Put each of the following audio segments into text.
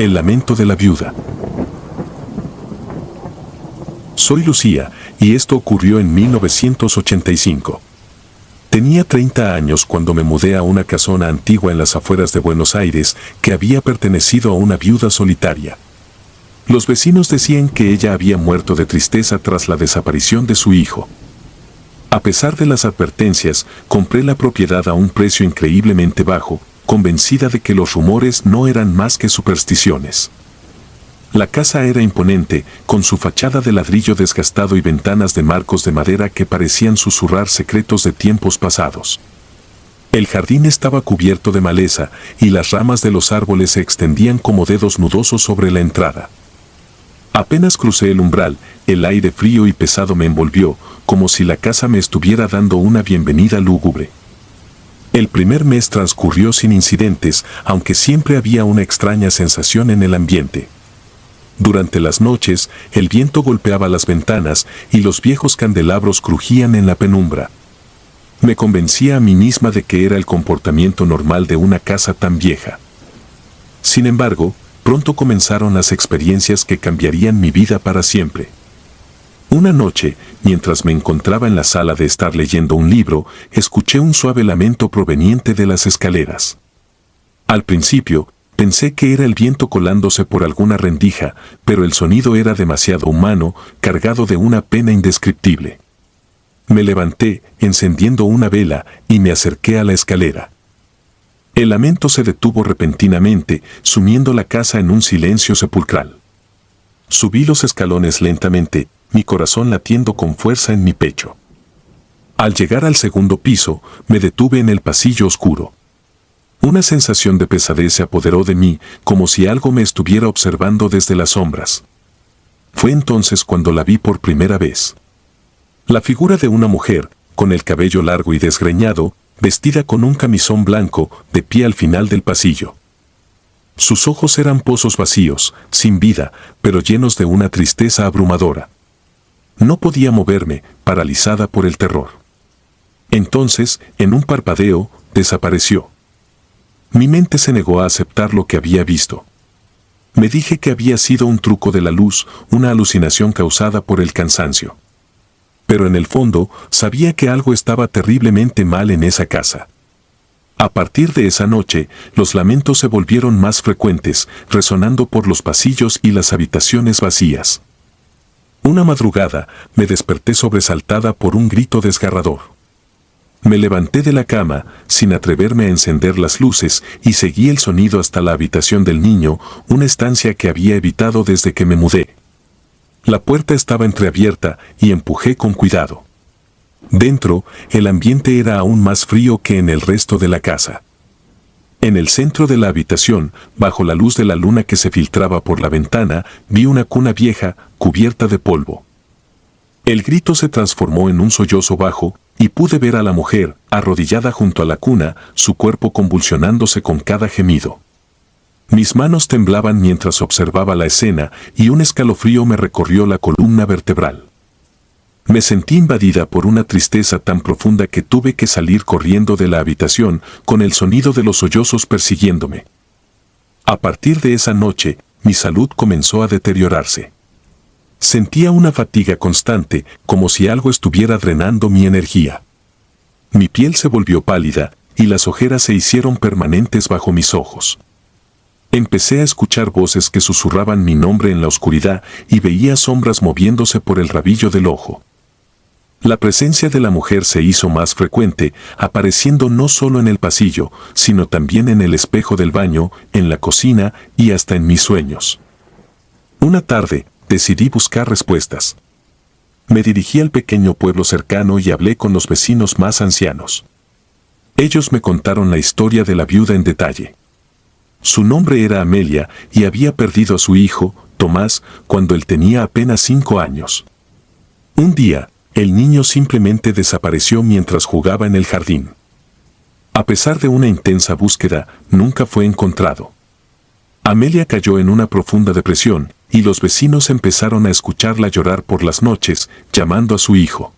El lamento de la viuda. Soy Lucía, y esto ocurrió en 1985. Tenía 30 años cuando me mudé a una casona antigua en las afueras de Buenos Aires que había pertenecido a una viuda solitaria. Los vecinos decían que ella había muerto de tristeza tras la desaparición de su hijo. A pesar de las advertencias, compré la propiedad a un precio increíblemente bajo, convencida de que los rumores no eran más que supersticiones. La casa era imponente, con su fachada de ladrillo desgastado y ventanas de marcos de madera que parecían susurrar secretos de tiempos pasados. El jardín estaba cubierto de maleza, y las ramas de los árboles se extendían como dedos nudosos sobre la entrada. Apenas crucé el umbral, el aire frío y pesado me envolvió, como si la casa me estuviera dando una bienvenida lúgubre. El primer mes transcurrió sin incidentes, aunque siempre había una extraña sensación en el ambiente. Durante las noches, el viento golpeaba las ventanas y los viejos candelabros crujían en la penumbra. Me convencía a mí misma de que era el comportamiento normal de una casa tan vieja. Sin embargo, pronto comenzaron las experiencias que cambiarían mi vida para siempre. Una noche, mientras me encontraba en la sala de estar leyendo un libro, escuché un suave lamento proveniente de las escaleras. Al principio, pensé que era el viento colándose por alguna rendija, pero el sonido era demasiado humano, cargado de una pena indescriptible. Me levanté, encendiendo una vela, y me acerqué a la escalera. El lamento se detuvo repentinamente, sumiendo la casa en un silencio sepulcral. Subí los escalones lentamente, mi corazón latiendo con fuerza en mi pecho. Al llegar al segundo piso, me detuve en el pasillo oscuro. Una sensación de pesadez se apoderó de mí, como si algo me estuviera observando desde las sombras. Fue entonces cuando la vi por primera vez. La figura de una mujer, con el cabello largo y desgreñado, vestida con un camisón blanco, de pie al final del pasillo. Sus ojos eran pozos vacíos, sin vida, pero llenos de una tristeza abrumadora. No podía moverme, paralizada por el terror. Entonces, en un parpadeo, desapareció. Mi mente se negó a aceptar lo que había visto. Me dije que había sido un truco de la luz, una alucinación causada por el cansancio. Pero en el fondo, sabía que algo estaba terriblemente mal en esa casa. A partir de esa noche, los lamentos se volvieron más frecuentes, resonando por los pasillos y las habitaciones vacías. Una madrugada, me desperté sobresaltada por un grito desgarrador. Me levanté de la cama, sin atreverme a encender las luces, y seguí el sonido hasta la habitación del niño, una estancia que había evitado desde que me mudé. La puerta estaba entreabierta y empujé con cuidado. Dentro, el ambiente era aún más frío que en el resto de la casa. En el centro de la habitación, bajo la luz de la luna que se filtraba por la ventana, vi una cuna vieja, cubierta de polvo. El grito se transformó en un sollozo bajo, y pude ver a la mujer, arrodillada junto a la cuna, su cuerpo convulsionándose con cada gemido. Mis manos temblaban mientras observaba la escena y un escalofrío me recorrió la columna vertebral. Me sentí invadida por una tristeza tan profunda que tuve que salir corriendo de la habitación con el sonido de los sollozos persiguiéndome. A partir de esa noche, mi salud comenzó a deteriorarse. Sentía una fatiga constante, como si algo estuviera drenando mi energía. Mi piel se volvió pálida y las ojeras se hicieron permanentes bajo mis ojos. Empecé a escuchar voces que susurraban mi nombre en la oscuridad y veía sombras moviéndose por el rabillo del ojo. La presencia de la mujer se hizo más frecuente, apareciendo no solo en el pasillo, sino también en el espejo del baño, en la cocina y hasta en mis sueños. Una tarde, decidí buscar respuestas. Me dirigí al pequeño pueblo cercano y hablé con los vecinos más ancianos. Ellos me contaron la historia de la viuda en detalle. Su nombre era Amelia y había perdido a su hijo, Tomás, cuando él tenía apenas 5 años. Un día, el niño simplemente desapareció mientras jugaba en el jardín. A pesar de una intensa búsqueda, nunca fue encontrado. Amelia cayó en una profunda depresión, y los vecinos empezaron a escucharla llorar por las noches, llamando a su hijo.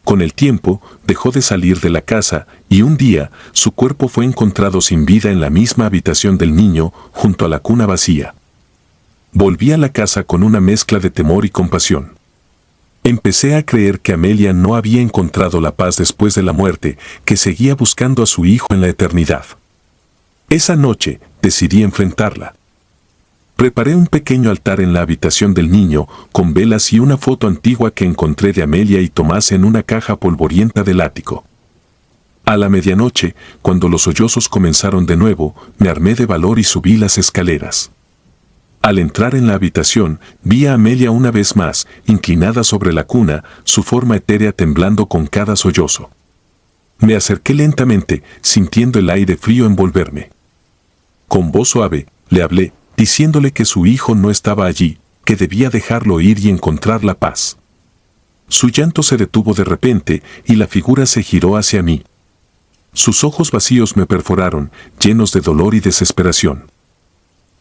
Con el tiempo, dejó de salir de la casa, y un día, su cuerpo fue encontrado sin vida en la misma habitación del niño, junto a la cuna vacía. Volví a la casa con una mezcla de temor y compasión. Empecé a creer que Amelia no había encontrado la paz después de la muerte, que seguía buscando a su hijo en la eternidad. Esa noche decidí enfrentarla. Preparé un pequeño altar en la habitación del niño, con velas y una foto antigua que encontré de Amelia y Tomás en una caja polvorienta del ático. A la medianoche, cuando los sollozos comenzaron de nuevo, me armé de valor y subí las escaleras. Al entrar en la habitación, vi a Amelia una vez más, inclinada sobre la cuna, su forma etérea temblando con cada sollozo. Me acerqué lentamente, sintiendo el aire frío envolverme. Con voz suave, le hablé, diciéndole que su hijo no estaba allí, que debía dejarlo ir y encontrar la paz. Su llanto se detuvo de repente y la figura se giró hacia mí. Sus ojos vacíos me perforaron, llenos de dolor y desesperación.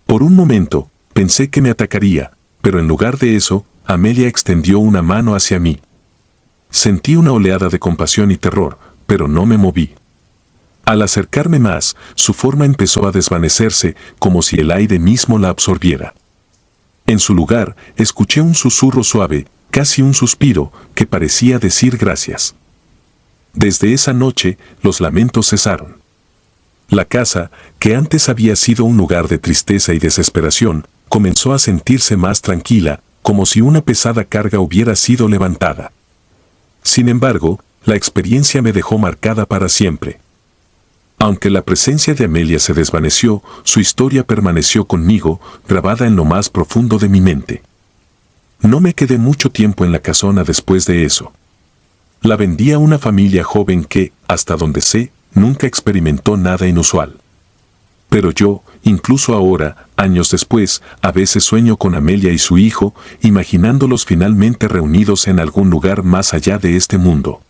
Por un momento, pensé que me atacaría, pero en lugar de eso, Amelia extendió una mano hacia mí. Sentí una oleada de compasión y terror, pero no me moví. Al acercarme más, su forma empezó a desvanecerse, como si el aire mismo la absorbiera. En su lugar, escuché un susurro suave, casi un suspiro, que parecía decir gracias. Desde esa noche, los lamentos cesaron. La casa, que antes había sido un lugar de tristeza y desesperación, comenzó a sentirse más tranquila, como si una pesada carga hubiera sido levantada. Sin embargo, la experiencia me dejó marcada para siempre. Aunque la presencia de Amelia se desvaneció, su historia permaneció conmigo, grabada en lo más profundo de mi mente. No me quedé mucho tiempo en la casona después de eso. La vendí a una familia joven que, hasta donde sé, nunca experimentó nada inusual. Pero yo, incluso ahora, años después, a veces sueño con Amelia y su hijo, imaginándolos finalmente reunidos en algún lugar más allá de este mundo.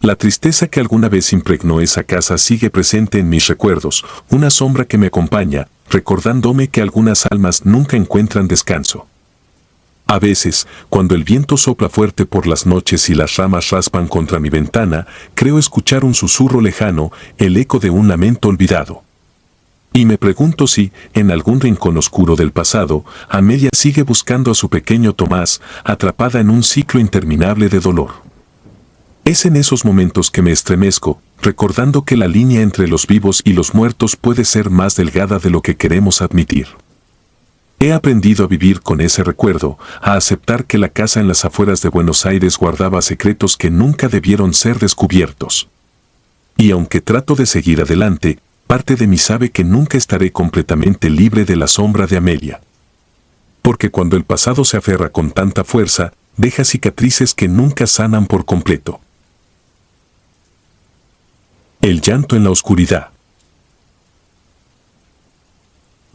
La tristeza que alguna vez impregnó esa casa sigue presente en mis recuerdos, una sombra que me acompaña, recordándome que algunas almas nunca encuentran descanso. A veces, cuando el viento sopla fuerte por las noches y las ramas raspan contra mi ventana, creo escuchar un susurro lejano, el eco de un lamento olvidado. Y me pregunto si, en algún rincón oscuro del pasado, Amelia sigue buscando a su pequeño Tomás, atrapada en un ciclo interminable de dolor. Es en esos momentos que me estremezco, recordando que la línea entre los vivos y los muertos puede ser más delgada de lo que queremos admitir. He aprendido a vivir con ese recuerdo, a aceptar que la casa en las afueras de Buenos Aires guardaba secretos que nunca debieron ser descubiertos. Y aunque trato de seguir adelante, parte de mí sabe que nunca estaré completamente libre de la sombra de Amelia. Porque cuando el pasado se aferra con tanta fuerza, deja cicatrices que nunca sanan por completo. El llanto en la oscuridad.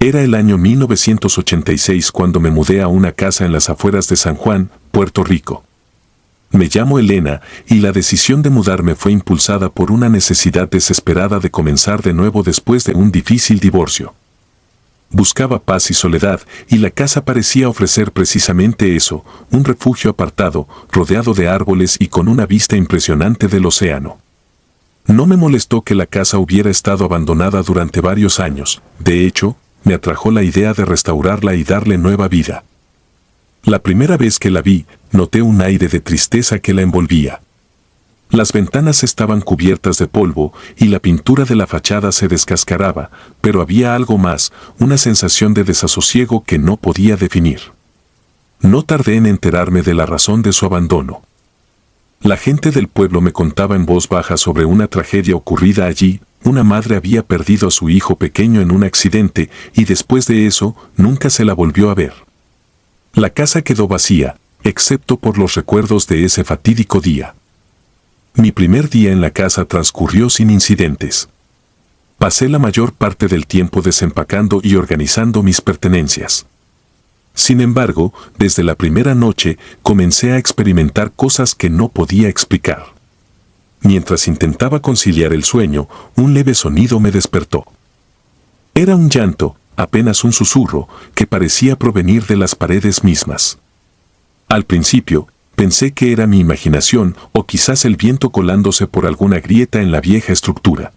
Era el año 1986 cuando me mudé a una casa en las afueras de San Juan, Puerto Rico. Me llamo Elena y la decisión de mudarme fue impulsada por una necesidad desesperada de comenzar de nuevo después de un difícil divorcio. Buscaba paz y soledad y la casa parecía ofrecer precisamente eso, un refugio apartado, rodeado de árboles y con una vista impresionante del océano. No me molestó que la casa hubiera estado abandonada durante varios años, de hecho, me atrajo la idea de restaurarla y darle nueva vida. La primera vez que la vi, noté un aire de tristeza que la envolvía. Las ventanas estaban cubiertas de polvo y la pintura de la fachada se descascaraba, pero había algo más, una sensación de desasosiego que no podía definir. No tardé en enterarme de la razón de su abandono. La gente del pueblo me contaba en voz baja sobre una tragedia ocurrida allí. Una madre había perdido a su hijo pequeño en un accidente y después de eso nunca se la volvió a ver. La casa quedó vacía, excepto por los recuerdos de ese fatídico día. Mi primer día en la casa transcurrió sin incidentes. Pasé la mayor parte del tiempo desempacando y organizando mis pertenencias. Sin embargo, desde la primera noche comencé a experimentar cosas que no podía explicar. Mientras intentaba conciliar el sueño, un leve sonido me despertó. Era un llanto, apenas un susurro, que parecía provenir de las paredes mismas. Al principio, pensé que era mi imaginación o quizás el viento colándose por alguna grieta en la vieja estructura.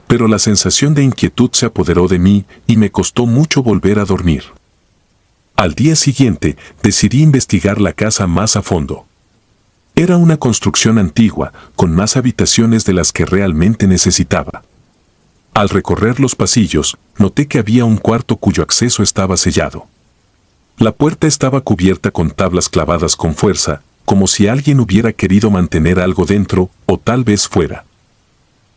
Pero la sensación de inquietud se apoderó de mí y me costó mucho volver a dormir. Al día siguiente, decidí investigar la casa más a fondo. Era una construcción antigua, con más habitaciones de las que realmente necesitaba. Al recorrer los pasillos, noté que había un cuarto cuyo acceso estaba sellado. La puerta estaba cubierta con tablas clavadas con fuerza, como si alguien hubiera querido mantener algo dentro, o tal vez fuera.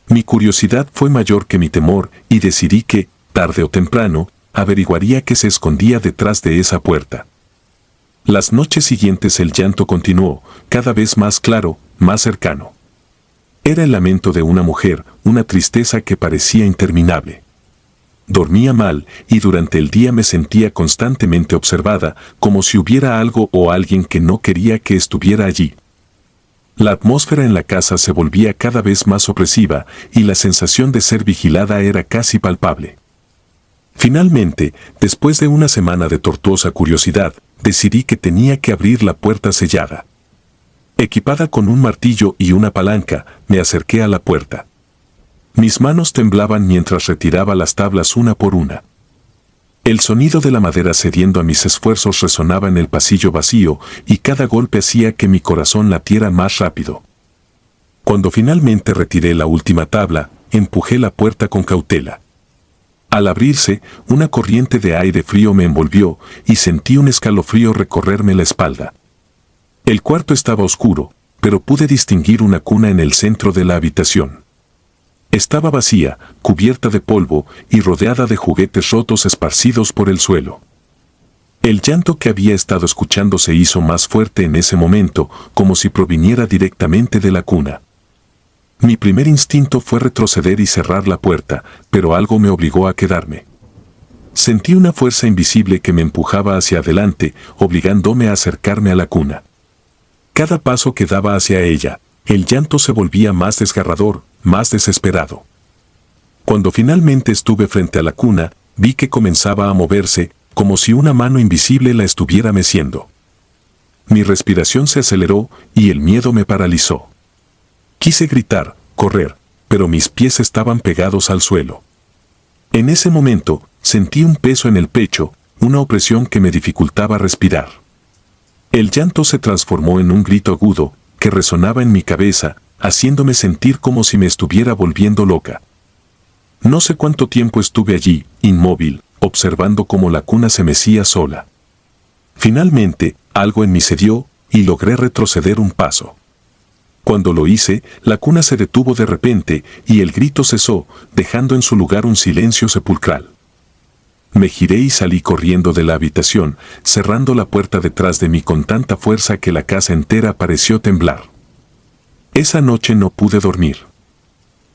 Mi curiosidad fue mayor que mi temor, y decidí que, tarde o temprano, averiguaría qué se escondía detrás de esa puerta. Las noches siguientes el llanto continuó, cada vez más claro, más cercano. Era el lamento de una mujer, una tristeza que parecía interminable. Dormía mal y durante el día me sentía constantemente observada, como si hubiera algo o alguien que no quería que estuviera allí. La atmósfera en la casa se volvía cada vez más opresiva y la sensación de ser vigilada era casi palpable. Finalmente, después de una semana de tortuosa curiosidad, decidí que tenía que abrir la puerta sellada. Equipada con un martillo y una palanca, me acerqué a la puerta. Mis manos temblaban mientras retiraba las tablas una por una. El sonido de la madera cediendo a mis esfuerzos resonaba en el pasillo vacío y cada golpe hacía que mi corazón latiera más rápido. Cuando finalmente retiré la última tabla, empujé la puerta con cautela. Al abrirse, una corriente de aire frío me envolvió y sentí un escalofrío recorrerme la espalda. El cuarto estaba oscuro, pero pude distinguir una cuna en el centro de la habitación. Estaba vacía, cubierta de polvo y rodeada de juguetes rotos esparcidos por el suelo. El llanto que había estado escuchando se hizo más fuerte en ese momento, como si proviniera directamente de la cuna. Mi primer instinto fue retroceder y cerrar la puerta, pero algo me obligó a quedarme. Sentí una fuerza invisible que me empujaba hacia adelante, obligándome a acercarme a la cuna. Cada paso que daba hacia ella, el llanto se volvía más desgarrador, más desesperado. Cuando finalmente estuve frente a la cuna, vi que comenzaba a moverse, como si una mano invisible la estuviera meciendo. Mi respiración se aceleró y el miedo me paralizó. Quise gritar, correr, pero mis pies estaban pegados al suelo. En ese momento, sentí un peso en el pecho, una opresión que me dificultaba respirar. El llanto se transformó en un grito agudo, que resonaba en mi cabeza, haciéndome sentir como si me estuviera volviendo loca. No sé cuánto tiempo estuve allí, inmóvil, observando cómo la cuna se mecía sola. Finalmente, algo en mí cedió, y logré retroceder un paso. Cuando lo hice, la cuna se detuvo de repente y el grito cesó, dejando en su lugar un silencio sepulcral. Me giré y salí corriendo de la habitación, cerrando la puerta detrás de mí con tanta fuerza que la casa entera pareció temblar. Esa noche no pude dormir.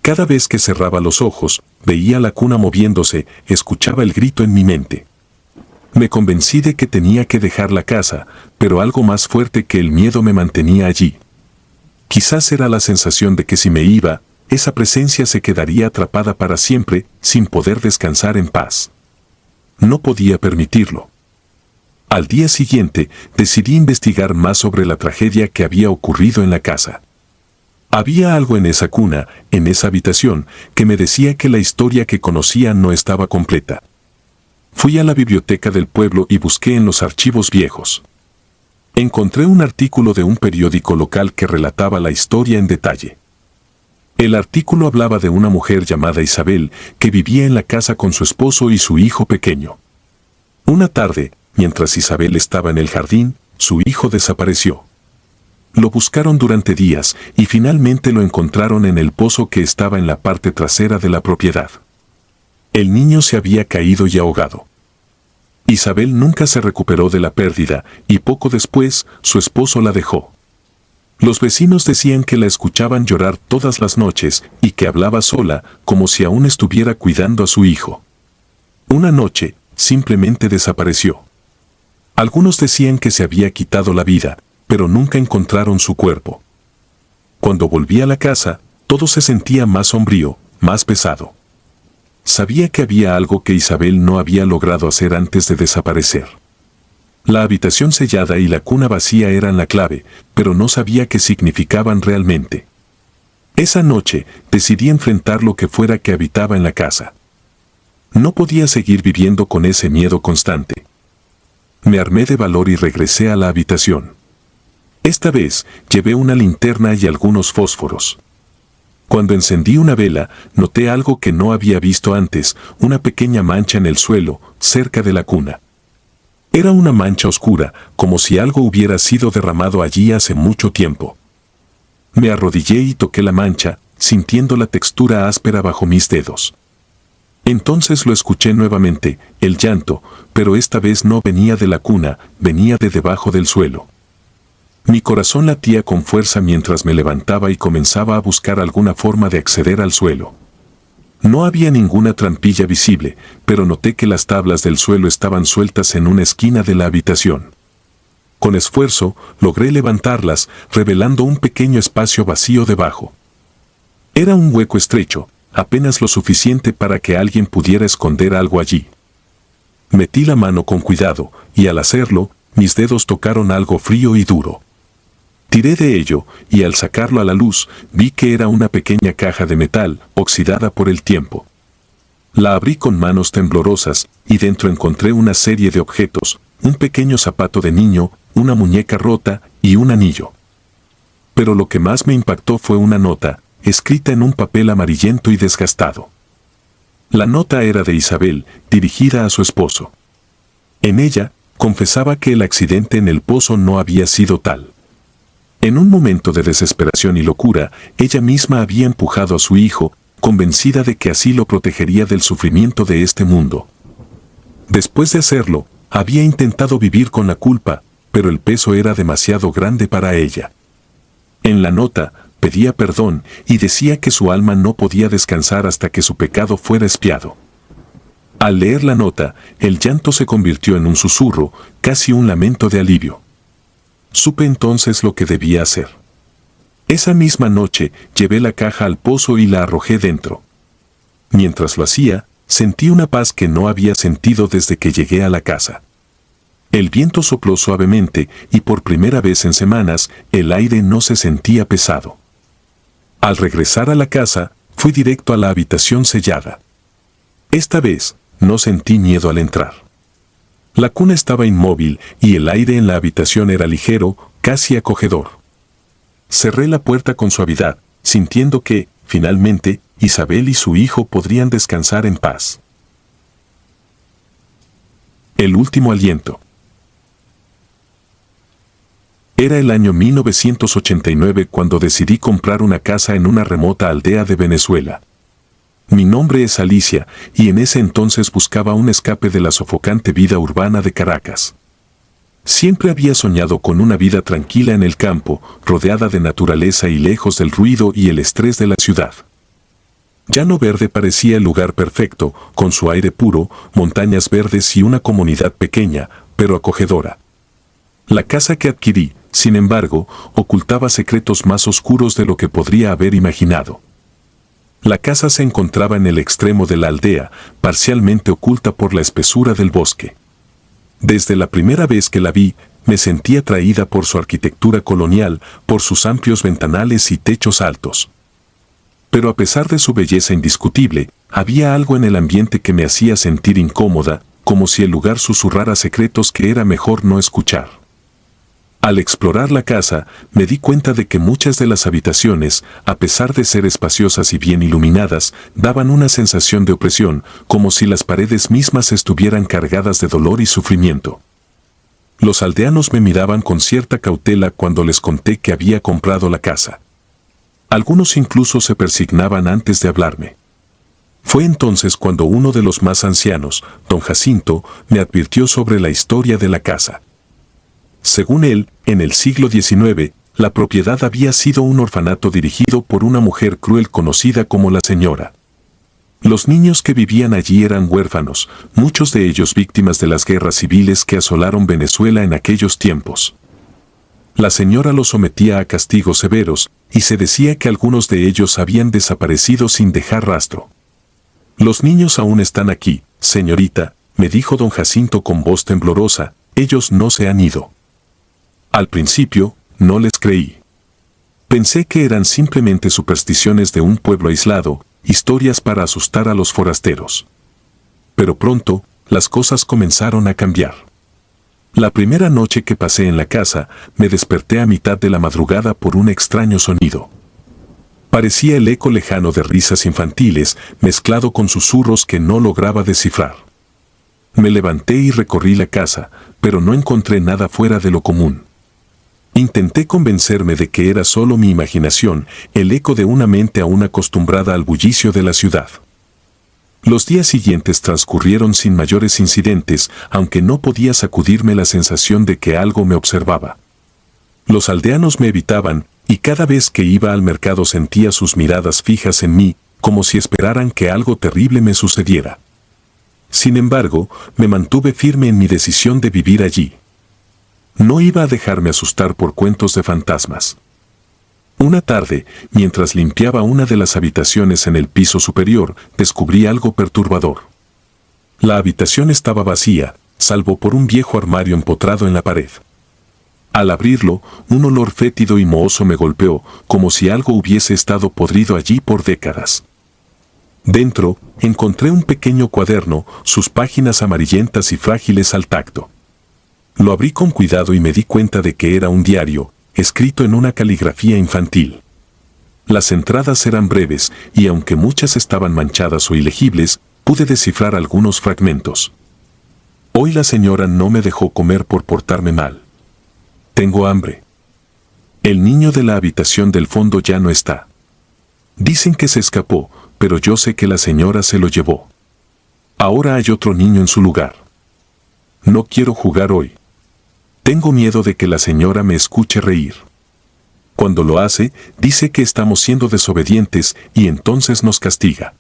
Cada vez que cerraba los ojos, veía la cuna moviéndose, escuchaba el grito en mi mente. Me convencí de que tenía que dejar la casa, pero algo más fuerte que el miedo me mantenía allí. Quizás era la sensación de que si me iba, esa presencia se quedaría atrapada para siempre, sin poder descansar en paz. No podía permitirlo. Al día siguiente, decidí investigar más sobre la tragedia que había ocurrido en la casa. Había algo en esa cuna, en esa habitación, que me decía que la historia que conocía no estaba completa. Fui a la biblioteca del pueblo y busqué en los archivos viejos. Encontré un artículo de un periódico local que relataba la historia en detalle. El artículo hablaba de una mujer llamada Isabel que vivía en la casa con su esposo y su hijo pequeño. Una tarde, mientras Isabel estaba en el jardín, su hijo desapareció. Lo buscaron durante días y finalmente lo encontraron en el pozo que estaba en la parte trasera de la propiedad. El niño se había caído y ahogado. Isabel nunca se recuperó de la pérdida y poco después su esposo la dejó. Los vecinos decían que la escuchaban llorar todas las noches y que hablaba sola como si aún estuviera cuidando a su hijo. Una noche, simplemente desapareció. Algunos decían que se había quitado la vida, pero nunca encontraron su cuerpo. Cuando volví a la casa, todo se sentía más sombrío, más pesado. Sabía que había algo que Isabel no había logrado hacer antes de desaparecer. La habitación sellada y la cuna vacía eran la clave, pero no sabía qué significaban realmente. Esa noche, decidí enfrentar lo que fuera que habitaba en la casa. No podía seguir viviendo con ese miedo constante. Me armé de valor y regresé a la habitación. Esta vez llevé una linterna y algunos fósforos. Cuando encendí una vela, noté algo que no había visto antes, una pequeña mancha en el suelo, cerca de la cuna. Era una mancha oscura, como si algo hubiera sido derramado allí hace mucho tiempo. Me arrodillé y toqué la mancha, sintiendo la textura áspera bajo mis dedos. Entonces lo escuché nuevamente, el llanto, pero esta vez no venía de la cuna, venía de debajo del suelo. Mi corazón latía con fuerza mientras me levantaba y comenzaba a buscar alguna forma de acceder al suelo. No había ninguna trampilla visible, pero noté que las tablas del suelo estaban sueltas en una esquina de la habitación. Con esfuerzo, logré levantarlas, revelando un pequeño espacio vacío debajo. Era un hueco estrecho, apenas lo suficiente para que alguien pudiera esconder algo allí. Metí la mano con cuidado, y al hacerlo, mis dedos tocaron algo frío y duro. Tiré de ello, y al sacarlo a la luz, vi que era una pequeña caja de metal, oxidada por el tiempo. La abrí con manos temblorosas, y dentro encontré una serie de objetos, un pequeño zapato de niño, una muñeca rota y un anillo. Pero lo que más me impactó fue una nota, escrita en un papel amarillento y desgastado. La nota era de Isabel, dirigida a su esposo. En ella, confesaba que el accidente en el pozo no había sido tal. En un momento de desesperación y locura, ella misma había empujado a su hijo, convencida de que así lo protegería del sufrimiento de este mundo. Después de hacerlo, había intentado vivir con la culpa, pero el peso era demasiado grande para ella. En la nota, pedía perdón y decía que su alma no podía descansar hasta que su pecado fuera expiado. Al leer la nota, el llanto se convirtió en un susurro, casi un lamento de alivio. Supe entonces lo que debía hacer. Esa misma noche, llevé la caja al pozo y la arrojé dentro. Mientras lo hacía, sentí una paz que no había sentido desde que llegué a la casa. El viento sopló suavemente y por primera vez en semanas, el aire no se sentía pesado. Al regresar a la casa, fui directo a la habitación sellada. Esta vez, no sentí miedo al entrar. La cuna estaba inmóvil y el aire en la habitación era ligero, casi acogedor. Cerré la puerta con suavidad, sintiendo que, finalmente, Isabel y su hijo podrían descansar en paz. El último aliento. Era el año 1989 cuando decidí comprar una casa en una remota aldea de Venezuela. Mi nombre es Alicia, y en ese entonces buscaba un escape de la sofocante vida urbana de Caracas. Siempre había soñado con una vida tranquila en el campo, rodeada de naturaleza y lejos del ruido y el estrés de la ciudad. Llano Verde parecía el lugar perfecto, con su aire puro, montañas verdes y una comunidad pequeña, pero acogedora. La casa que adquirí, sin embargo, ocultaba secretos más oscuros de lo que podría haber imaginado. La casa se encontraba en el extremo de la aldea, parcialmente oculta por la espesura del bosque. Desde la primera vez que la vi, me sentí atraída por su arquitectura colonial, por sus amplios ventanales y techos altos. Pero a pesar de su belleza indiscutible, había algo en el ambiente que me hacía sentir incómoda, como si el lugar susurrara secretos que era mejor no escuchar. Al explorar la casa, me di cuenta de que muchas de las habitaciones, a pesar de ser espaciosas y bien iluminadas, daban una sensación de opresión, como si las paredes mismas estuvieran cargadas de dolor y sufrimiento. Los aldeanos me miraban con cierta cautela cuando les conté que había comprado la casa. Algunos incluso se persignaban antes de hablarme. Fue entonces cuando uno de los más ancianos, don Jacinto, me advirtió sobre la historia de la casa. Según él, en el siglo XIX, la propiedad había sido un orfanato dirigido por una mujer cruel conocida como la señora. Los niños que vivían allí eran huérfanos, muchos de ellos víctimas de las guerras civiles que asolaron Venezuela en aquellos tiempos. La señora los sometía a castigos severos, y se decía que algunos de ellos habían desaparecido sin dejar rastro. «Los niños aún están aquí, señorita», me dijo don Jacinto con voz temblorosa, «ellos no se han ido». Al principio, no les creí. Pensé que eran simplemente supersticiones de un pueblo aislado, historias para asustar a los forasteros. Pero pronto, las cosas comenzaron a cambiar. La primera noche que pasé en la casa, me desperté a mitad de la madrugada por un extraño sonido. Parecía el eco lejano de risas infantiles, mezclado con susurros que no lograba descifrar. Me levanté y recorrí la casa, pero no encontré nada fuera de lo común. Intenté convencerme de que era solo mi imaginación, el eco de una mente aún acostumbrada al bullicio de la ciudad. Los días siguientes transcurrieron sin mayores incidentes, aunque no podía sacudirme la sensación de que algo me observaba. Los aldeanos me evitaban, y cada vez que iba al mercado sentía sus miradas fijas en mí, como si esperaran que algo terrible me sucediera. Sin embargo, me mantuve firme en mi decisión de vivir allí. No iba a dejarme asustar por cuentos de fantasmas. Una tarde, mientras limpiaba una de las habitaciones en el piso superior, descubrí algo perturbador. La habitación estaba vacía, salvo por un viejo armario empotrado en la pared. Al abrirlo, un olor fétido y mohoso me golpeó, como si algo hubiese estado podrido allí por décadas. Dentro, encontré un pequeño cuaderno, sus páginas amarillentas y frágiles al tacto. Lo abrí con cuidado y me di cuenta de que era un diario, escrito en una caligrafía infantil. Las entradas eran breves, y aunque muchas estaban manchadas o ilegibles, pude descifrar algunos fragmentos. Hoy la señora no me dejó comer por portarme mal. Tengo hambre. El niño de la habitación del fondo ya no está. Dicen que se escapó, pero yo sé que la señora se lo llevó. Ahora hay otro niño en su lugar. No quiero jugar hoy. Tengo miedo de que la señora me escuche reír. Cuando lo hace, dice que estamos siendo desobedientes y entonces nos castiga.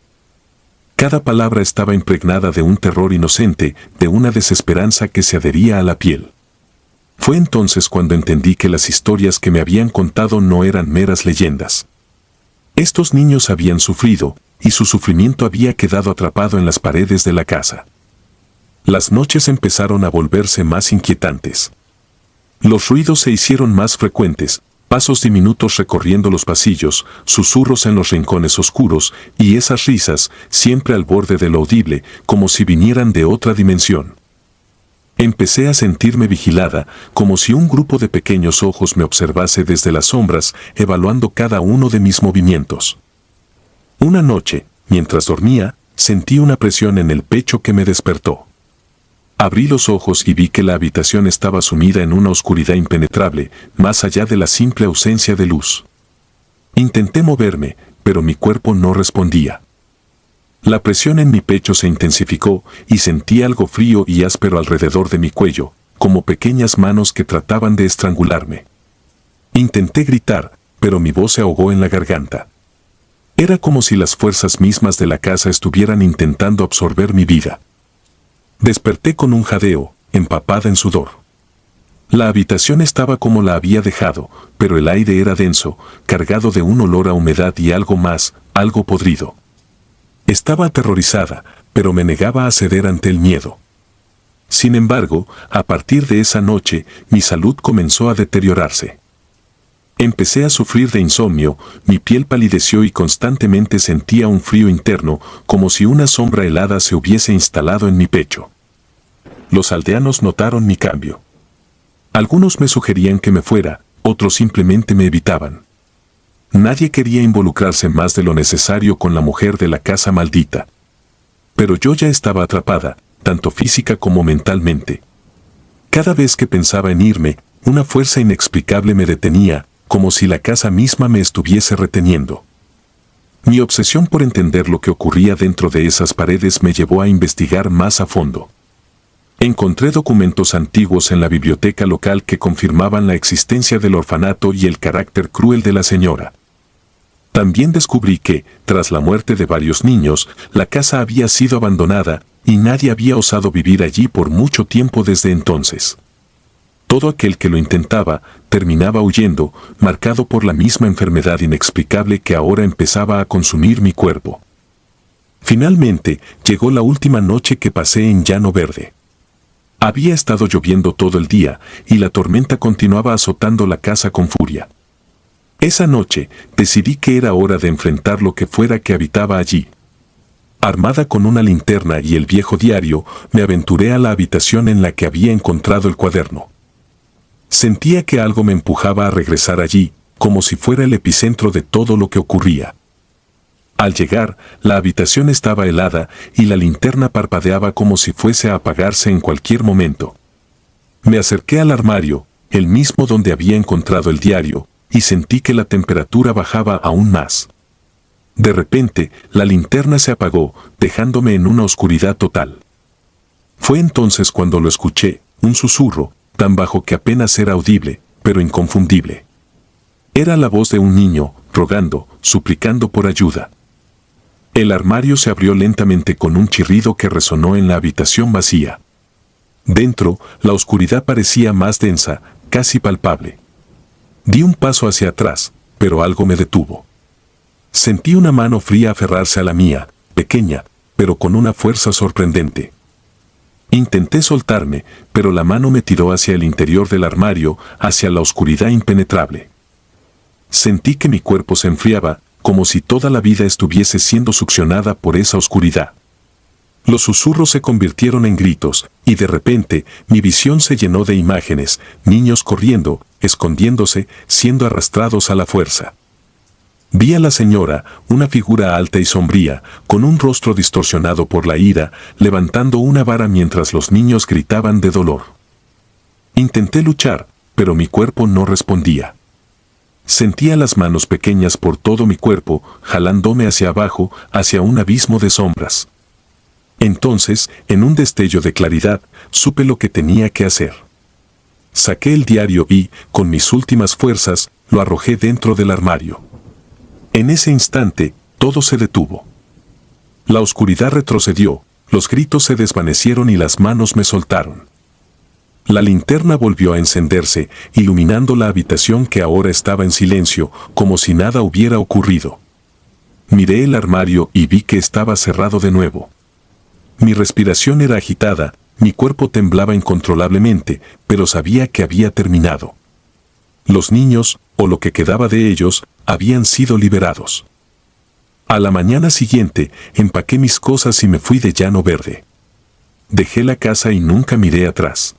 Cada palabra estaba impregnada de un terror inocente, de una desesperanza que se adhería a la piel. Fue entonces cuando entendí que las historias que me habían contado no eran meras leyendas. Estos niños habían sufrido, y su sufrimiento había quedado atrapado en las paredes de la casa. Las noches empezaron a volverse más inquietantes. Los ruidos se hicieron más frecuentes, pasos diminutos recorriendo los pasillos, susurros en los rincones oscuros, y esas risas, siempre al borde de lo audible, como si vinieran de otra dimensión. Empecé a sentirme vigilada, como si un grupo de pequeños ojos me observase desde las sombras, evaluando cada uno de mis movimientos. Una noche, mientras dormía, sentí una presión en el pecho que me despertó. Abrí los ojos y vi que la habitación estaba sumida en una oscuridad impenetrable, más allá de la simple ausencia de luz. Intenté moverme, pero mi cuerpo no respondía. La presión en mi pecho se intensificó y sentí algo frío y áspero alrededor de mi cuello, como pequeñas manos que trataban de estrangularme. Intenté gritar, pero mi voz se ahogó en la garganta. Era como si las fuerzas mismas de la casa estuvieran intentando absorber mi vida. Desperté con un jadeo, empapada en sudor. La habitación estaba como la había dejado, pero el aire era denso, cargado de un olor a humedad y algo más, algo podrido. Estaba aterrorizada, pero me negaba a ceder ante el miedo. Sin embargo, a partir de esa noche, mi salud comenzó a deteriorarse. Empecé a sufrir de insomnio, mi piel palideció y constantemente sentía un frío interno, como si una sombra helada se hubiese instalado en mi pecho. Los aldeanos notaron mi cambio. Algunos me sugerían que me fuera, otros simplemente me evitaban. Nadie quería involucrarse más de lo necesario con la mujer de la casa maldita. Pero yo ya estaba atrapada, tanto física como mentalmente. Cada vez que pensaba en irme, una fuerza inexplicable me detenía, como si la casa misma me estuviese reteniendo. Mi obsesión por entender lo que ocurría dentro de esas paredes me llevó a investigar más a fondo. Encontré documentos antiguos en la biblioteca local que confirmaban la existencia del orfanato y el carácter cruel de la señora. También descubrí que, tras la muerte de varios niños, la casa había sido abandonada y nadie había osado vivir allí por mucho tiempo desde entonces. Todo aquel que lo intentaba terminaba huyendo, marcado por la misma enfermedad inexplicable que ahora empezaba a consumir mi cuerpo. Finalmente, llegó la última noche que pasé en Llano Verde. Había estado lloviendo todo el día y la tormenta continuaba azotando la casa con furia. Esa noche, decidí que era hora de enfrentar lo que fuera que habitaba allí. Armada con una linterna y el viejo diario, me aventuré a la habitación en la que había encontrado el cuaderno. Sentía que algo me empujaba a regresar allí, como si fuera el epicentro de todo lo que ocurría. Al llegar, la habitación estaba helada y la linterna parpadeaba como si fuese a apagarse en cualquier momento. Me acerqué al armario, el mismo donde había encontrado el diario, y sentí que la temperatura bajaba aún más. De repente, la linterna se apagó, dejándome en una oscuridad total. Fue entonces cuando lo escuché, un susurro, tan bajo que apenas era audible, pero inconfundible. Era la voz de un niño, rogando, suplicando por ayuda. El armario se abrió lentamente con un chirrido que resonó en la habitación vacía. Dentro, la oscuridad parecía más densa, casi palpable. Di un paso hacia atrás, pero algo me detuvo. Sentí una mano fría aferrarse a la mía, pequeña, pero con una fuerza sorprendente. Intenté soltarme, pero la mano me tiró hacia el interior del armario, hacia la oscuridad impenetrable. Sentí que mi cuerpo se enfriaba, como si toda la vida estuviese siendo succionada por esa oscuridad. Los susurros se convirtieron en gritos, y de repente, mi visión se llenó de imágenes, niños corriendo, escondiéndose, siendo arrastrados a la fuerza. Vi a la señora, una figura alta y sombría, con un rostro distorsionado por la ira, levantando una vara mientras los niños gritaban de dolor. Intenté luchar, pero mi cuerpo no respondía. Sentía las manos pequeñas por todo mi cuerpo, jalándome hacia abajo, hacia un abismo de sombras. Entonces, en un destello de claridad, supe lo que tenía que hacer. Saqué el diario y, con mis últimas fuerzas, lo arrojé dentro del armario. En ese instante, todo se detuvo. La oscuridad retrocedió, los gritos se desvanecieron y las manos me soltaron. La linterna volvió a encenderse, iluminando la habitación que ahora estaba en silencio, como si nada hubiera ocurrido. Miré el armario y vi que estaba cerrado de nuevo. Mi respiración era agitada, mi cuerpo temblaba incontrolablemente, pero sabía que había terminado. Los niños, o lo que quedaba de ellos, habían sido liberados. A la mañana siguiente, empaqué mis cosas y me fui de Llano Verde. Dejé la casa y nunca miré atrás.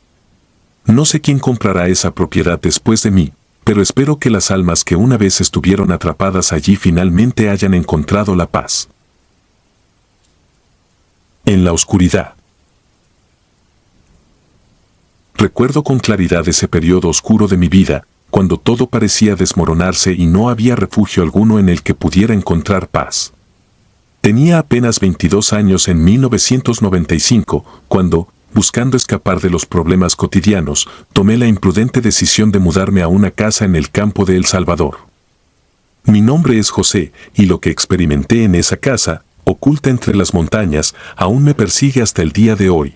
No sé quién comprará esa propiedad después de mí, pero espero que las almas que una vez estuvieron atrapadas allí finalmente hayan encontrado la paz. En la oscuridad. Recuerdo con claridad ese periodo oscuro de mi vida, cuando todo parecía desmoronarse y no había refugio alguno en el que pudiera encontrar paz. Tenía apenas 22 años en 1995, cuando, buscando escapar de los problemas cotidianos, tomé la imprudente decisión de mudarme a una casa en el campo de El Salvador. Mi nombre es José, y lo que experimenté en esa casa, oculta entre las montañas, aún me persigue hasta el día de hoy.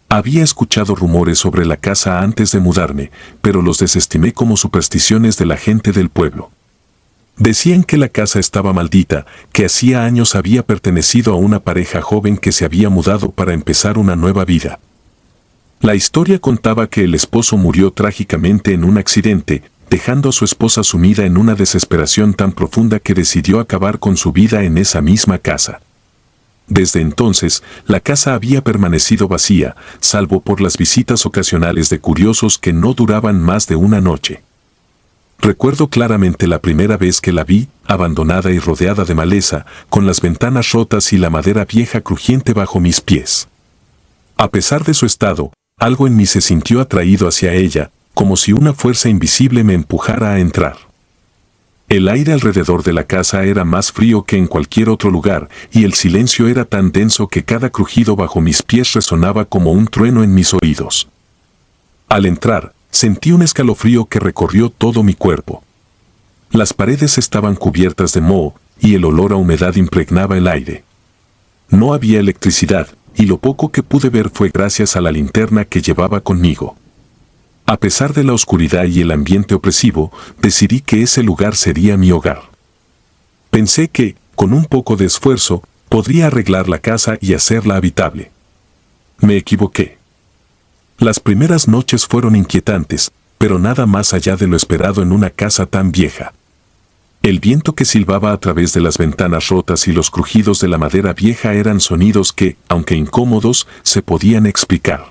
Había escuchado rumores sobre la casa antes de mudarme, pero los desestimé como supersticiones de la gente del pueblo. Decían que la casa estaba maldita, que hacía años había pertenecido a una pareja joven que se había mudado para empezar una nueva vida. La historia contaba que el esposo murió trágicamente en un accidente, dejando a su esposa sumida en una desesperación tan profunda que decidió acabar con su vida en esa misma casa. Desde entonces, la casa había permanecido vacía, salvo por las visitas ocasionales de curiosos que no duraban más de una noche. Recuerdo claramente la primera vez que la vi, abandonada y rodeada de maleza, con las ventanas rotas y la madera vieja crujiente bajo mis pies. A pesar de su estado, algo en mí se sintió atraído hacia ella, como si una fuerza invisible me empujara a entrar. El aire alrededor de la casa era más frío que en cualquier otro lugar, y el silencio era tan denso que cada crujido bajo mis pies resonaba como un trueno en mis oídos. Al entrar, sentí un escalofrío que recorrió todo mi cuerpo. Las paredes estaban cubiertas de moho, y el olor a humedad impregnaba el aire. No había electricidad, y lo poco que pude ver fue gracias a la linterna que llevaba conmigo. A pesar de la oscuridad y el ambiente opresivo, decidí que ese lugar sería mi hogar. Pensé que, con un poco de esfuerzo, podría arreglar la casa y hacerla habitable. Me equivoqué. Las primeras noches fueron inquietantes, pero nada más allá de lo esperado en una casa tan vieja. El viento que silbaba a través de las ventanas rotas y los crujidos de la madera vieja eran sonidos que, aunque incómodos, se podían explicar.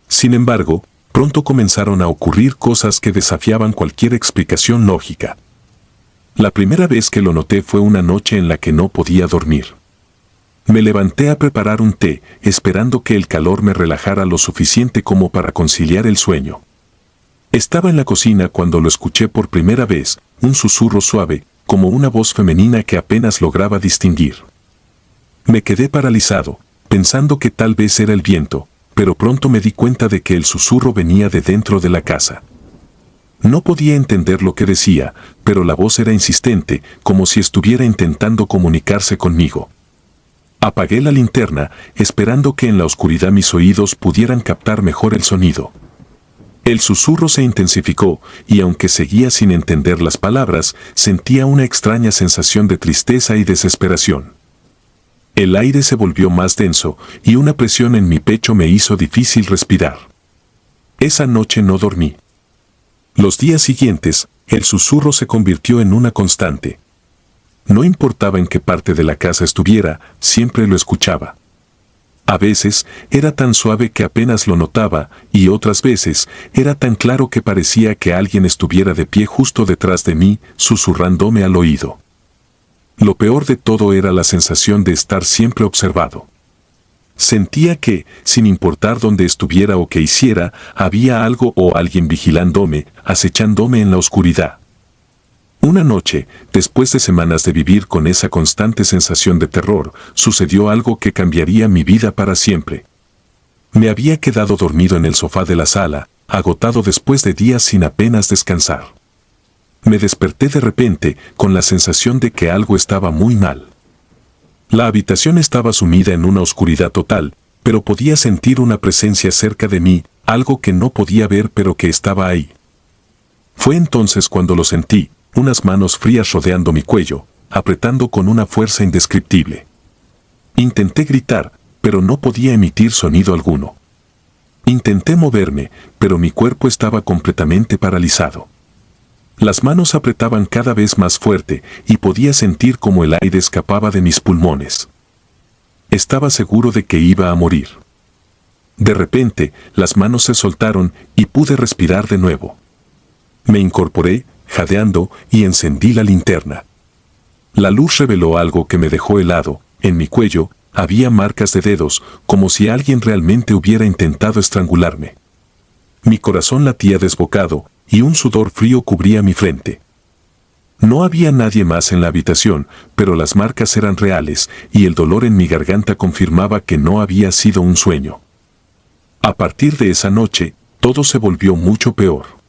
Sin embargo, pronto comenzaron a ocurrir cosas que desafiaban cualquier explicación lógica. La primera vez que lo noté fue una noche en la que no podía dormir. Me levanté a preparar un té, esperando que el calor me relajara lo suficiente como para conciliar el sueño. Estaba en la cocina cuando lo escuché por primera vez, un susurro suave, como una voz femenina que apenas lograba distinguir. Me quedé paralizado, pensando que tal vez era el viento, pero pronto me di cuenta de que el susurro venía de dentro de la casa. No podía entender lo que decía, pero la voz era insistente, como si estuviera intentando comunicarse conmigo. Apagué la linterna, esperando que en la oscuridad mis oídos pudieran captar mejor el sonido. El susurro se intensificó, y aunque seguía sin entender las palabras, sentía una extraña sensación de tristeza y desesperación. El aire se volvió más denso, y una presión en mi pecho me hizo difícil respirar. Esa noche no dormí. Los días siguientes, el susurro se convirtió en una constante. No importaba en qué parte de la casa estuviera, siempre lo escuchaba. A veces era tan suave que apenas lo notaba, y otras veces era tan claro que parecía que alguien estuviera de pie justo detrás de mí, susurrándome al oído. Lo peor de todo era la sensación de estar siempre observado. Sentía que, sin importar dónde estuviera o qué hiciera, había algo o alguien vigilándome, acechándome en la oscuridad. Una noche, después de semanas de vivir con esa constante sensación de terror, sucedió algo que cambiaría mi vida para siempre. Me había quedado dormido en el sofá de la sala, agotado después de días sin apenas descansar. Me desperté de repente, con la sensación de que algo estaba muy mal. La habitación estaba sumida en una oscuridad total, pero podía sentir una presencia cerca de mí, algo que no podía ver pero que estaba ahí. Fue entonces cuando lo sentí, unas manos frías rodeando mi cuello, apretando con una fuerza indescriptible. Intenté gritar, pero no podía emitir sonido alguno. Intenté moverme, pero mi cuerpo estaba completamente paralizado. Las manos apretaban cada vez más fuerte y podía sentir como el aire escapaba de mis pulmones. Estaba seguro de que iba a morir. De repente, las manos se soltaron y pude respirar de nuevo. Me incorporé, jadeando, y encendí la linterna. La luz reveló algo que me dejó helado. En mi cuello había marcas de dedos, como si alguien realmente hubiera intentado estrangularme. Mi corazón latía desbocado, y un sudor frío cubría mi frente. No había nadie más en la habitación, pero las marcas eran reales, y el dolor en mi garganta confirmaba que no había sido un sueño. A partir de esa noche, todo se volvió mucho peor.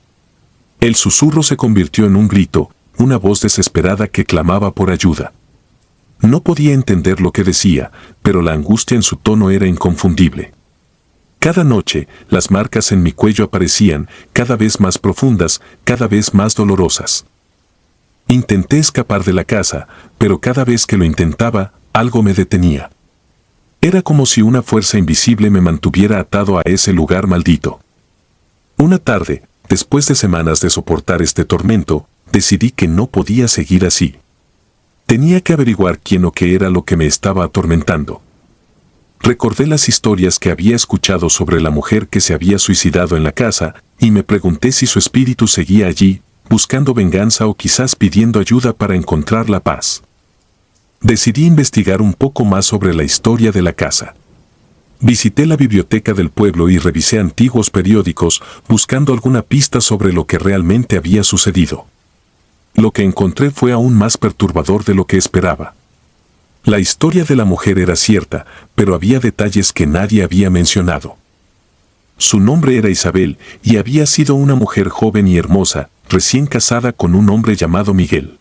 El susurro se convirtió en un grito, una voz desesperada que clamaba por ayuda. No podía entender lo que decía, pero la angustia en su tono era inconfundible. Cada noche, las marcas en mi cuello aparecían, cada vez más profundas, cada vez más dolorosas. Intenté escapar de la casa, pero cada vez que lo intentaba, algo me detenía. Era como si una fuerza invisible me mantuviera atado a ese lugar maldito. Una tarde, después de semanas de soportar este tormento, decidí que no podía seguir así. Tenía que averiguar quién o qué era lo que me estaba atormentando. Recordé las historias que había escuchado sobre la mujer que se había suicidado en la casa, y me pregunté si su espíritu seguía allí, buscando venganza o quizás pidiendo ayuda para encontrar la paz. Decidí investigar un poco más sobre la historia de la casa. Visité la biblioteca del pueblo y revisé antiguos periódicos, buscando alguna pista sobre lo que realmente había sucedido. Lo que encontré fue aún más perturbador de lo que esperaba. La historia de la mujer era cierta, pero había detalles que nadie había mencionado. Su nombre era Isabel, y había sido una mujer joven y hermosa, recién casada con un hombre llamado Miguel.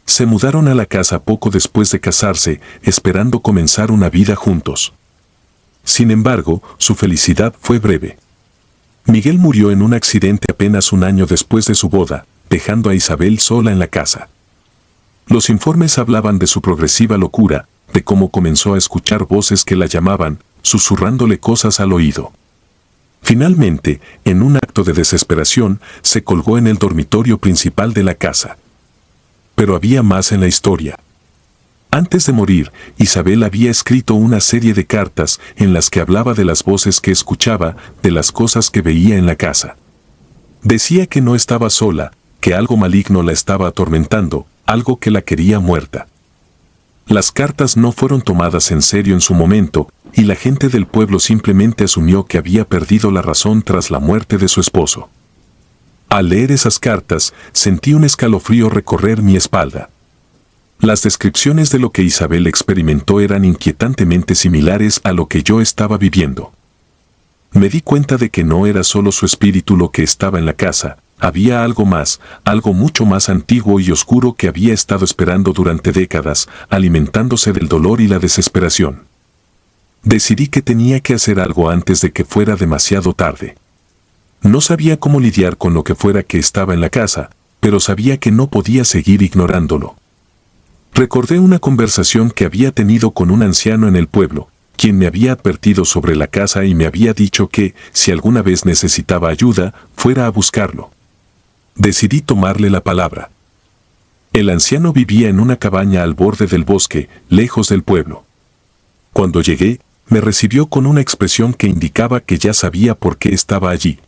Se mudaron a la casa poco después de casarse, esperando comenzar una vida juntos. Sin embargo, su felicidad fue breve. Miguel murió en un accidente apenas un año después de su boda, dejando a Isabel sola en la casa. Los informes hablaban de su progresiva locura, de cómo comenzó a escuchar voces que la llamaban, susurrándole cosas al oído. Finalmente, en un acto de desesperación, se colgó en el dormitorio principal de la casa. Pero había más en la historia. Antes de morir, Isabel había escrito una serie de cartas en las que hablaba de las voces que escuchaba, de las cosas que veía en la casa. Decía que no estaba sola, que algo maligno la estaba atormentando, algo que la quería muerta. Las cartas no fueron tomadas en serio en su momento, y la gente del pueblo simplemente asumió que había perdido la razón tras la muerte de su esposo. Al leer esas cartas, sentí un escalofrío recorrer mi espalda. Las descripciones de lo que Isabel experimentó eran inquietantemente similares a lo que yo estaba viviendo. Me di cuenta de que no era solo su espíritu lo que estaba en la casa, había algo más, algo mucho más antiguo y oscuro que había estado esperando durante décadas, alimentándose del dolor y la desesperación. Decidí que tenía que hacer algo antes de que fuera demasiado tarde. No sabía cómo lidiar con lo que fuera que estaba en la casa, pero sabía que no podía seguir ignorándolo. Recordé una conversación que había tenido con un anciano en el pueblo, quien me había advertido sobre la casa y me había dicho que, si alguna vez necesitaba ayuda, fuera a buscarlo. Decidí tomarle la palabra. El anciano vivía en una cabaña al borde del bosque, lejos del pueblo. Cuando llegué, me recibió con una expresión que indicaba que ya sabía por qué estaba allí.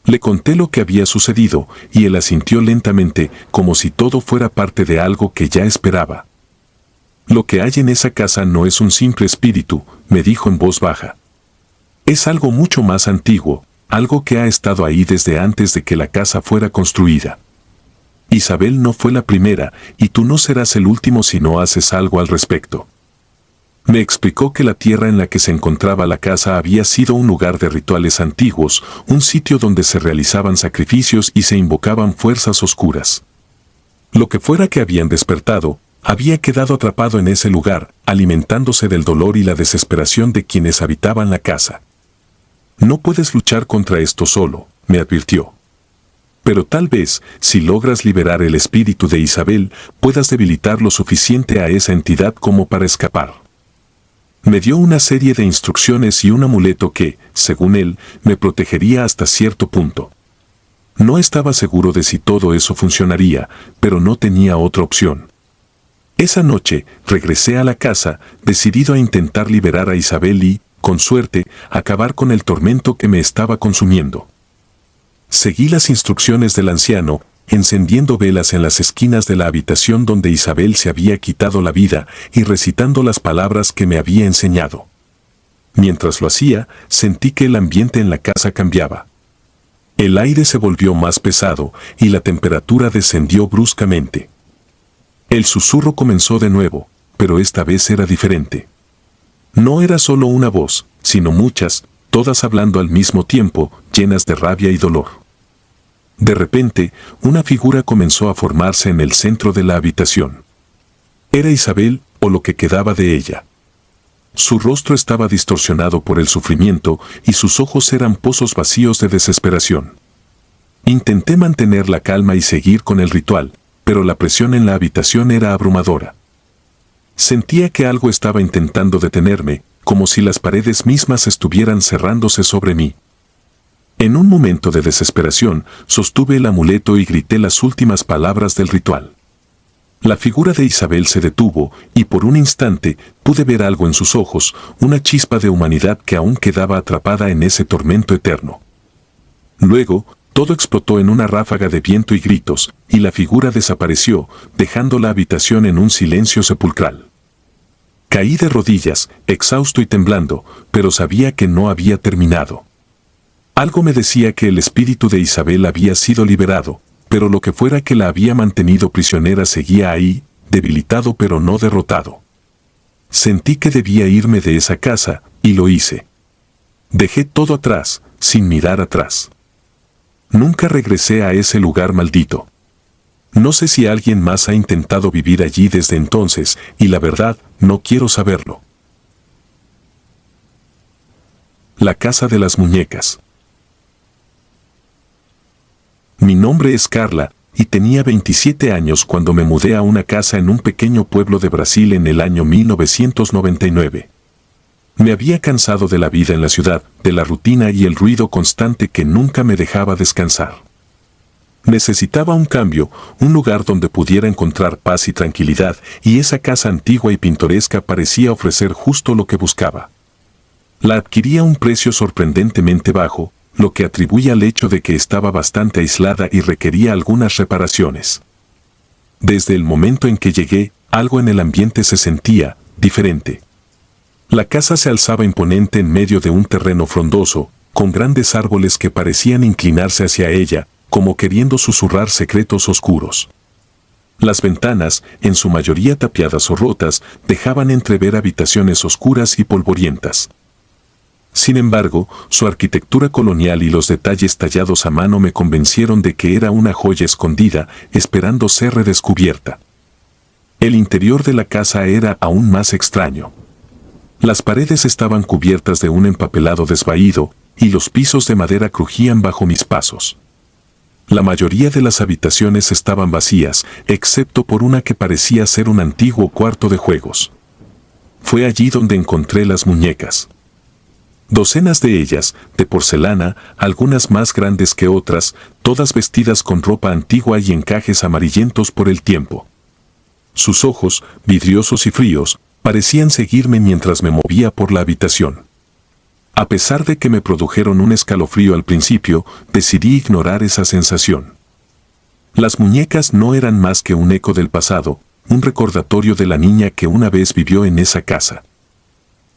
Le conté lo que había sucedido, y él asintió lentamente, como si todo fuera parte de algo que ya esperaba. Lo que hay en esa casa no es un simple espíritu, me dijo en voz baja. Es algo mucho más antiguo, algo que ha estado ahí desde antes de que la casa fuera construida. Isabel no fue la primera, y tú no serás el último si no haces algo al respecto. Me explicó que la tierra en la que se encontraba la casa había sido un lugar de rituales antiguos, un sitio donde se realizaban sacrificios y se invocaban fuerzas oscuras. Lo que fuera que habían despertado, había quedado atrapado en ese lugar, alimentándose del dolor y la desesperación de quienes habitaban la casa. No puedes luchar contra esto solo, me advirtió. Pero tal vez, si logras liberar el espíritu de Isabel, puedas debilitar lo suficiente a esa entidad como para escapar. Me dio una serie de instrucciones y un amuleto que, según él, me protegería hasta cierto punto. No estaba seguro de si todo eso funcionaría, pero no tenía otra opción. Esa noche, regresé a la casa, decidido a intentar liberar a Isabel y, con suerte, acabar con el tormento que me estaba consumiendo. Seguí las instrucciones del anciano, encendiendo velas en las esquinas de la habitación donde Isabel se había quitado la vida y recitando las palabras que me había enseñado. Mientras lo hacía, sentí que el ambiente en la casa cambiaba. El aire se volvió más pesado y la temperatura descendió bruscamente. El susurro comenzó de nuevo, pero esta vez era diferente. No era solo una voz, sino muchas, todas hablando al mismo tiempo, llenas de rabia y dolor. De repente, una figura comenzó a formarse en el centro de la habitación. Era Isabel, o lo que quedaba de ella. Su rostro estaba distorsionado por el sufrimiento y sus ojos eran pozos vacíos de desesperación. Intenté mantener la calma y seguir con el ritual, pero la presión en la habitación era abrumadora. Sentía que algo estaba intentando detenerme, como si las paredes mismas estuvieran cerrándose sobre mí. En un momento de desesperación, sostuve el amuleto y grité las últimas palabras del ritual. La figura de Isabel se detuvo, y por un instante pude ver algo en sus ojos, una chispa de humanidad que aún quedaba atrapada en ese tormento eterno. Luego, todo explotó en una ráfaga de viento y gritos, y la figura desapareció, dejando la habitación en un silencio sepulcral. Caí de rodillas, exhausto y temblando, pero sabía que no había terminado. Algo me decía que el espíritu de Isabel había sido liberado, pero lo que fuera que la había mantenido prisionera seguía ahí, debilitado pero no derrotado. Sentí que debía irme de esa casa, y lo hice. Dejé todo atrás, sin mirar atrás. Nunca regresé a ese lugar maldito. No sé si alguien más ha intentado vivir allí desde entonces, y la verdad, no quiero saberlo. La casa de las muñecas. Mi nombre es Carla, y tenía 27 años cuando me mudé a una casa en un pequeño pueblo de Brasil en el año 1999. Me había cansado de la vida en la ciudad, de la rutina y el ruido constante que nunca me dejaba descansar. Necesitaba un cambio, un lugar donde pudiera encontrar paz y tranquilidad, y esa casa antigua y pintoresca parecía ofrecer justo lo que buscaba. La adquirí a un precio sorprendentemente bajo, lo que atribuye al hecho de que estaba bastante aislada y requería algunas reparaciones. Desde el momento en que llegué, algo en el ambiente se sentía diferente. La casa se alzaba imponente en medio de un terreno frondoso, con grandes árboles que parecían inclinarse hacia ella, como queriendo susurrar secretos oscuros. Las ventanas, en su mayoría tapiadas o rotas, dejaban entrever habitaciones oscuras y polvorientas. Sin embargo, su arquitectura colonial y los detalles tallados a mano me convencieron de que era una joya escondida, esperando ser redescubierta. El interior de la casa era aún más extraño. Las paredes estaban cubiertas de un empapelado desvaído, y los pisos de madera crujían bajo mis pasos. La mayoría de las habitaciones estaban vacías, excepto por una que parecía ser un antiguo cuarto de juegos. Fue allí donde encontré las muñecas. Docenas de ellas, de porcelana, algunas más grandes que otras, todas vestidas con ropa antigua y encajes amarillentos por el tiempo. Sus ojos, vidriosos y fríos, parecían seguirme mientras me movía por la habitación. A pesar de que me produjeron un escalofrío al principio, decidí ignorar esa sensación. Las muñecas no eran más que un eco del pasado, un recordatorio de la niña que una vez vivió en esa casa.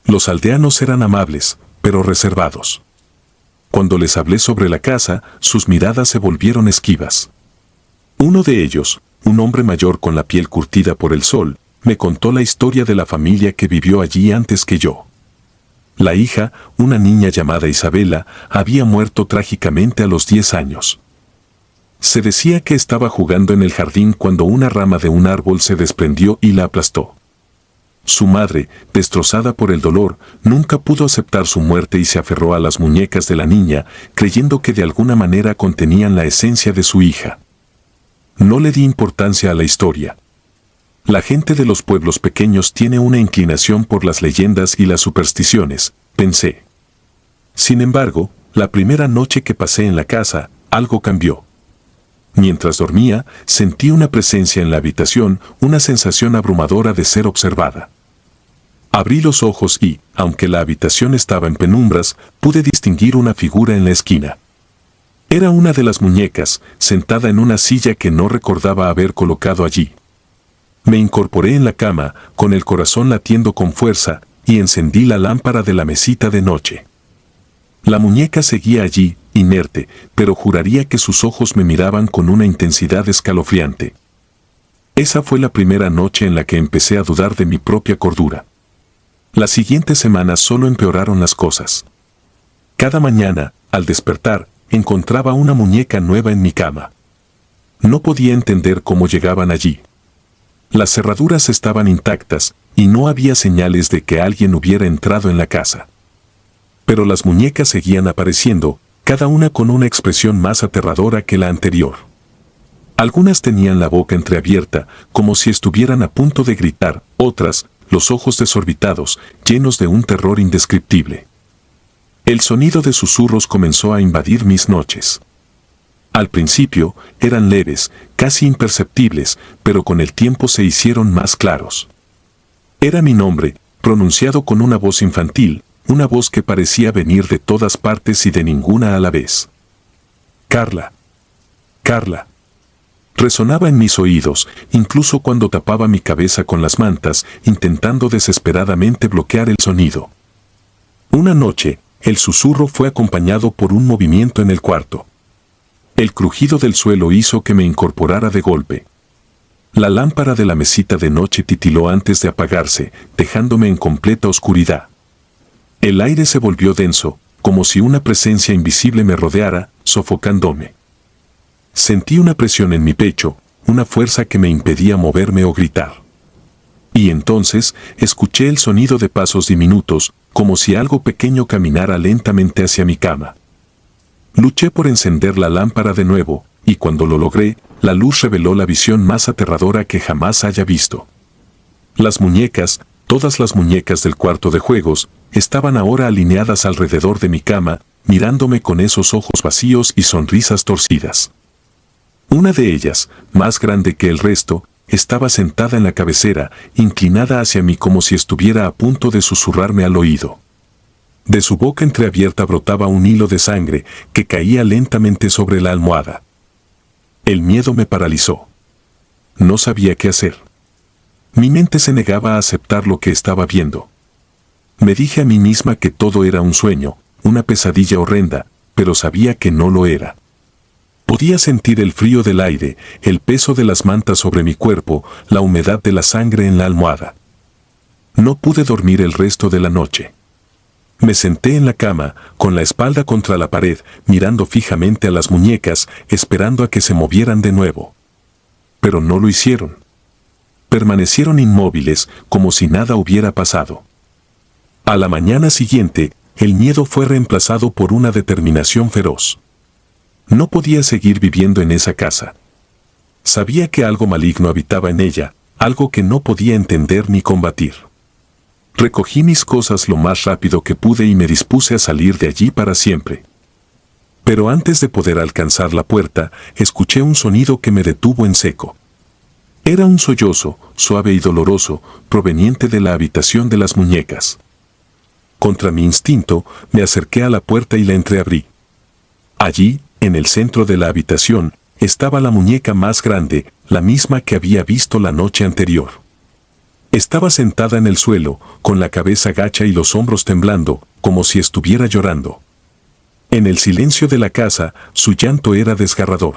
Los aldeanos eran amables, pero reservados. Cuando les hablé sobre la casa, sus miradas se volvieron esquivas. Uno de ellos, un hombre mayor con la piel curtida por el sol, me contó la historia de la familia que vivió allí antes que yo. La hija, una niña llamada Isabela, había muerto trágicamente a los 10 años. Se decía que estaba jugando en el jardín cuando una rama de un árbol se desprendió y la aplastó. Su madre, destrozada por el dolor, nunca pudo aceptar su muerte y se aferró a las muñecas de la niña, creyendo que de alguna manera contenían la esencia de su hija. No le di importancia a la historia. La gente de los pueblos pequeños tiene una inclinación por las leyendas y las supersticiones, pensé. Sin embargo, la primera noche que pasé en la casa, algo cambió. Mientras dormía, sentí una presencia en la habitación, una sensación abrumadora de ser observada. Abrí los ojos y, aunque la habitación estaba en penumbras, pude distinguir una figura en la esquina. Era una de las muñecas, sentada en una silla que no recordaba haber colocado allí. Me incorporé en la cama, con el corazón latiendo con fuerza, y encendí la lámpara de la mesita de noche. La muñeca seguía allí, inerte, pero juraría que sus ojos me miraban con una intensidad escalofriante. Esa fue la primera noche en la que empecé a dudar de mi propia cordura. Las siguientes semanas solo empeoraron las cosas. Cada mañana, al despertar, encontraba una muñeca nueva en mi cama. No podía entender cómo llegaban allí. Las cerraduras estaban intactas, y no había señales de que alguien hubiera entrado en la casa. Pero las muñecas seguían apareciendo, cada una con una expresión más aterradora que la anterior. Algunas tenían la boca entreabierta, como si estuvieran a punto de gritar, otras, los ojos desorbitados, llenos de un terror indescriptible. El sonido de susurros comenzó a invadir mis noches. Al principio, eran leves, casi imperceptibles, pero con el tiempo se hicieron más claros. Era mi nombre, pronunciado con una voz infantil, una voz que parecía venir de todas partes y de ninguna a la vez. Carla. Carla. Resonaba en mis oídos, incluso cuando tapaba mi cabeza con las mantas, intentando desesperadamente bloquear el sonido. Una noche, el susurro fue acompañado por un movimiento en el cuarto. El crujido del suelo hizo que me incorporara de golpe. La lámpara de la mesita de noche titiló antes de apagarse, dejándome en completa oscuridad. El aire se volvió denso, como si una presencia invisible me rodeara, sofocándome. Sentí una presión en mi pecho, una fuerza que me impedía moverme o gritar. Y entonces, escuché el sonido de pasos diminutos, como si algo pequeño caminara lentamente hacia mi cama. Luché por encender la lámpara de nuevo, y cuando lo logré, la luz reveló la visión más aterradora que jamás haya visto. Las muñecas, todas las muñecas del cuarto de juegos, estaban ahora alineadas alrededor de mi cama, mirándome con esos ojos vacíos y sonrisas torcidas. Una de ellas, más grande que el resto, estaba sentada en la cabecera, inclinada hacia mí como si estuviera a punto de susurrarme al oído. De su boca entreabierta brotaba un hilo de sangre que caía lentamente sobre la almohada. El miedo me paralizó. No sabía qué hacer. Mi mente se negaba a aceptar lo que estaba viendo. Me dije a mí misma que todo era un sueño, una pesadilla horrenda, pero sabía que no lo era. Podía sentir el frío del aire, el peso de las mantas sobre mi cuerpo, la humedad de la sangre en la almohada. No pude dormir el resto de la noche. Me senté en la cama, con la espalda contra la pared, mirando fijamente a las muñecas, esperando a que se movieran de nuevo. Pero no lo hicieron. Permanecieron inmóviles, como si nada hubiera pasado. A la mañana siguiente, el miedo fue reemplazado por una determinación feroz. No podía seguir viviendo en esa casa. Sabía que algo maligno habitaba en ella, algo que no podía entender ni combatir. Recogí mis cosas lo más rápido que pude y me dispuse a salir de allí para siempre. Pero antes de poder alcanzar la puerta, escuché un sonido que me detuvo en seco. Era un sollozo, suave y doloroso, proveniente de la habitación de las muñecas. Contra mi instinto, me acerqué a la puerta y la entreabrí. Allí, en el centro de la habitación, estaba la muñeca más grande, la misma que había visto la noche anterior. Estaba sentada en el suelo, con la cabeza gacha y los hombros temblando, como si estuviera llorando. En el silencio de la casa, su llanto era desgarrador.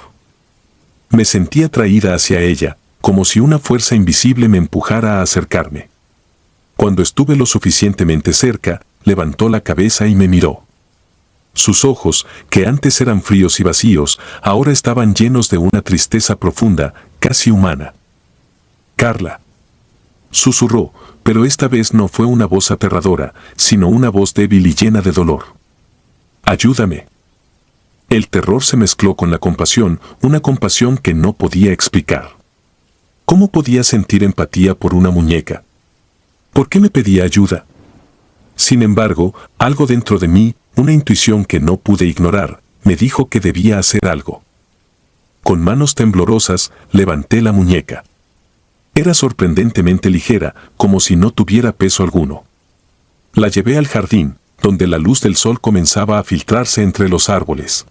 Me sentí atraída hacia ella, como si una fuerza invisible me empujara a acercarme. Cuando estuve lo suficientemente cerca, levantó la cabeza y me miró. Sus ojos, que antes eran fríos y vacíos, ahora estaban llenos de una tristeza profunda, casi humana. «Carla», susurró, pero esta vez no fue una voz aterradora, sino una voz débil y llena de dolor. «Ayúdame». El terror se mezcló con la compasión, una compasión que no podía explicar. ¿Cómo podía sentir empatía por una muñeca? ¿Por qué me pedía ayuda? Sin embargo, algo dentro de mí, una intuición que no pude ignorar, me dijo que debía hacer algo. Con manos temblorosas, levanté la muñeca. Era sorprendentemente ligera, como si no tuviera peso alguno. La llevé al jardín, donde la luz del sol comenzaba a filtrarse entre los árboles.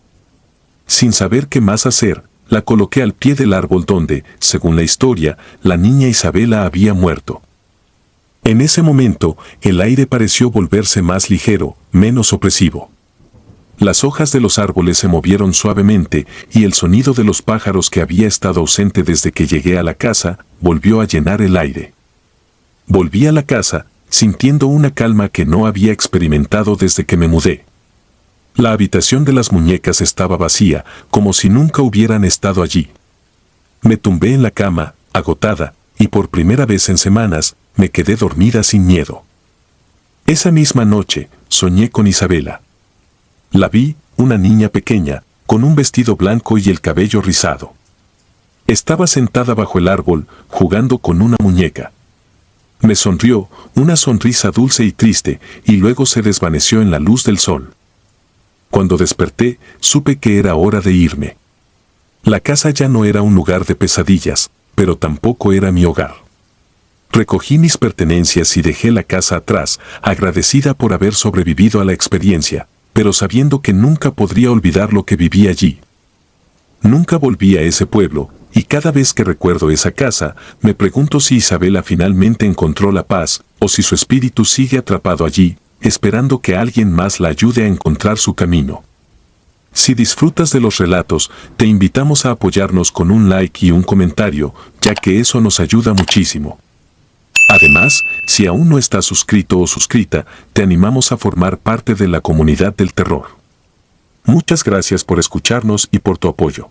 Sin saber qué más hacer, la coloqué al pie del árbol donde, según la historia, la niña Isabela había muerto. En ese momento, el aire pareció volverse más ligero, menos opresivo. Las hojas de los árboles se movieron suavemente y el sonido de los pájaros que había estado ausente desde que llegué a la casa, volvió a llenar el aire. Volví a la casa, sintiendo una calma que no había experimentado desde que me mudé. La habitación de las muñecas estaba vacía, como si nunca hubieran estado allí. Me tumbé en la cama, agotada, y por primera vez en semanas, me quedé dormida sin miedo. Esa misma noche, soñé con Isabela. La vi, una niña pequeña, con un vestido blanco y el cabello rizado. Estaba sentada bajo el árbol, jugando con una muñeca. Me sonrió, una sonrisa dulce y triste, y luego se desvaneció en la luz del sol. Cuando desperté, supe que era hora de irme. La casa ya no era un lugar de pesadillas, pero tampoco era mi hogar. Recogí mis pertenencias y dejé la casa atrás, agradecida por haber sobrevivido a la experiencia, pero sabiendo que nunca podría olvidar lo que viví allí. Nunca volví a ese pueblo, y cada vez que recuerdo esa casa, me pregunto si Isabela finalmente encontró la paz, o si su espíritu sigue atrapado allí, esperando que alguien más la ayude a encontrar su camino. Si disfrutas de los relatos, te invitamos a apoyarnos con un like y un comentario, ya que eso nos ayuda muchísimo. Además, si aún no estás suscrito o suscrita, te animamos a formar parte de la comunidad del terror. Muchas gracias por escucharnos y por tu apoyo.